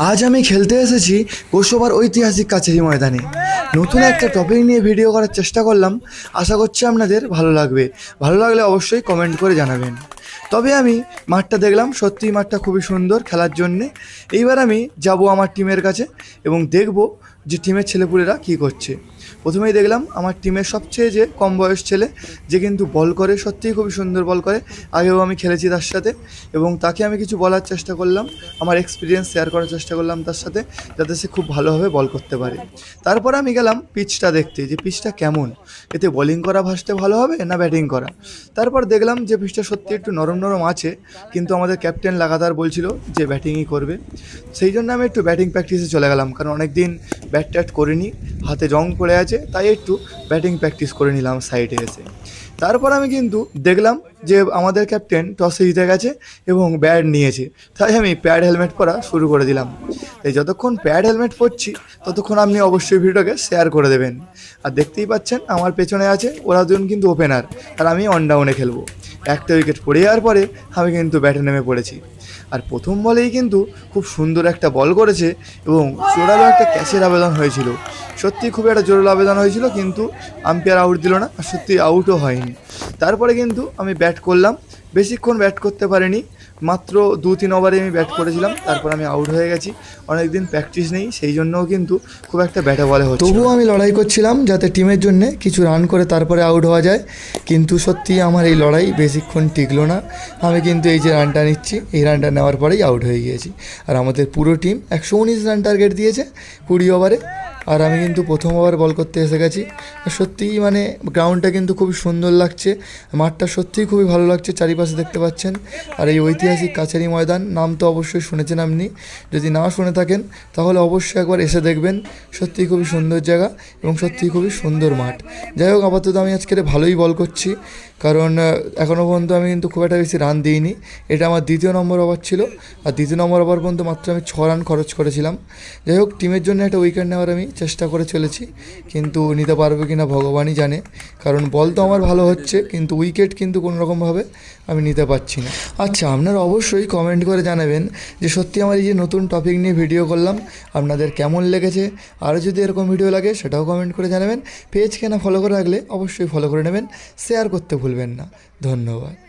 आज আমি খেলতে এসেছি গোসবার ঐতিহাসিক কাছেরি ময়দানে। নতুন একটা টপিক নিয়ে ভিডিও করার চেষ্টা করলাম, আশা করছি আপনাদের ভালো লাগবে। ভালো লাগলে অবশ্যই কমেন্ট করে জানাবেন। তবে আমি মাঠটা দেখলাম, সত্যিই মাঠটা খুবই সুন্দর খেলার জন্যে। এইবার আমি যাব আমার টিমের কাছে এবং দেখব যে টিমের ছেলেপুলেরা কী করছে। প্রথমেই দেখলাম আমার টিমের সবচেয়ে যে কম বয়স ছেলে, যে কিন্তু বল করে, সত্যিই খুবই সুন্দর বল করে। আগেও আমি খেলেছি তার সাথে এবং তাকে আমি কিছু বলার চেষ্টা করলাম, আমার এক্সপিরিয়েন্স শেয়ার করার চেষ্টা করলাম তার সাথে, যাতে সে খুব ভালোভাবে বল করতে পারে। তারপরে আমি গেলাম পিচটা দেখতে, যে পিচটা কেমন, এতে বোলিং করা ফার্স্টে ভালো হবে না ব্যাটিং করা। তারপর দেখলাম যে পিচটা সত্যি একটু নরম নরম আছে, কিন্তু আমাদের ক্যাপ্টেন লাগাতার বলছিল যে ব্যাটিংই করবে। সেই জন্য আমি একটু ব্যাটিং প্র্যাকটিসে চলে গেলাম, কারণ অনেক দিন ব্যাট ট্যাট করিনি, হাতে জং পড়ে আছে, তাই একটু ব্যাটিং প্র্যাকটিস করে নিলাম সাইডে এসে। তারপর আমি কিন্তু দেখলাম যে আমাদের ক্যাপ্টেন টসে জিতে গেছে এবং ব্যাট নিয়েছে, তাই আমি প্যাড হেলমেট পরা শুরু করে দিলাম। তাই যতক্ষণ প্যাড হেলমেট পরছি ততক্ষণ আপনি অবশ্যই ভিডিওটাকে শেয়ার করে দেবেন। আর দেখতেই পাচ্ছেন আমার পেছনে আছে ওরা দুজন কিন্তু ওপেনার, আর আমি অন ডাউনে খেলবো। একটা উইকেট পড়ে যাওয়ার পরে আমি কিন্তু ব্যাটে নেমে পড়েছি। আর প্রথম বলেই কিন্তু খুব সুন্দর একটা বল করেছে এবং জোরালো একটা ক্যাচের আবেদন হয়েছিল। সত্যি খুব একটা জোরালো আবেদন হয়েছিল, কিন্তু আম্পায়ার আউট দিল না, আর সত্যি আউটও হয়নি। তারপরে কিন্তু আমি ব্যাট করলাম, বেশিক্ষণ ব্যাট করতে পারিনি, মাত্র 2-3 ওভারে আমি ব্যাট করেছিলাম, তারপর আমি আউট হয়ে গেছি। অনেক দিন প্র্যাকটিস নেই, সেই জন্যও কিন্তু খুব একটা ব্যাটে বলে হচ্ছে। তবুও আমি লড়াই করছিলাম যাতে টিমের জন্য কিছু রান করে তারপরে আউট হওয়া যায়, কিন্তু সত্যি আমার এই লড়াই বেশিক্ষণ টিকলো না। আমি কিন্তু এই যে রানটা নিচ্ছি, এই রানটা নেওয়ার পরেই আউট হয়ে গিয়েছি। আর আমাদের পুরো টিম 119 রান টার্গেট দিয়েছে 20 ওভারে, আর আমি কিন্তু প্রথম ওভার বল করতে এসে গেছি। সত্যিই মানে গ্রাউন্ডটা কিন্তু খুবই সুন্দর লাগছে, মাঠটা সত্যিই খুবই ভালো লাগছে, চারিপাশে দেখতে পাচ্ছেন। আর এই ঐতিহাসিক কাছারি ময়দান নাম তো অবশ্যই শুনেছেন আপনি, যদি না শুনে থাকেন তাহলে অবশ্যই একবার এসে দেখবেন। সত্যিই খুবই সুন্দর জায়গা এবং সত্যিই খুবই সুন্দর মাঠ। যাই হোক, আপাতত আমি আজকের ভালোই বল করছি, কারণ এখনও পর্যন্ত আমি কিন্তু খুব একটা বেশি রান দিইনি। এটা আমার দ্বিতীয় নম্বর ওভার ছিল, আর দ্বিতীয় নম্বর ওভার পর্যন্ত মাত্র আমি 6 রান খরচ করেছিলাম। যাই হোক, টিমের জন্য একটা উইকেট নেওয়ার আমি চেষ্টা করে চলেছি, কিন্তু নিতে পারবে কি না ভগবানই জানে, কারণ বল তো আমার ভালো হচ্ছে, কিন্তু উইকেট কিন্তু কোনোরকমভাবে আমি নিতে পারছি না। আচ্ছা, আপনারা অবশ্যই কমেন্ট করে জানাবেন যে সত্যি আমার এই যে নতুন টপিক নিয়ে ভিডিও করলাম আপনাদের কেমন লেগেছে। আরও যদি এরকম ভিডিও লাগে সেটাও কমেন্ট করে জানাবেন। পেজকে না ফলো করে রাখলে অবশ্যই ফলো করে নেবেন, শেয়ার করতে ভুলবেন না। ধন্যবাদ।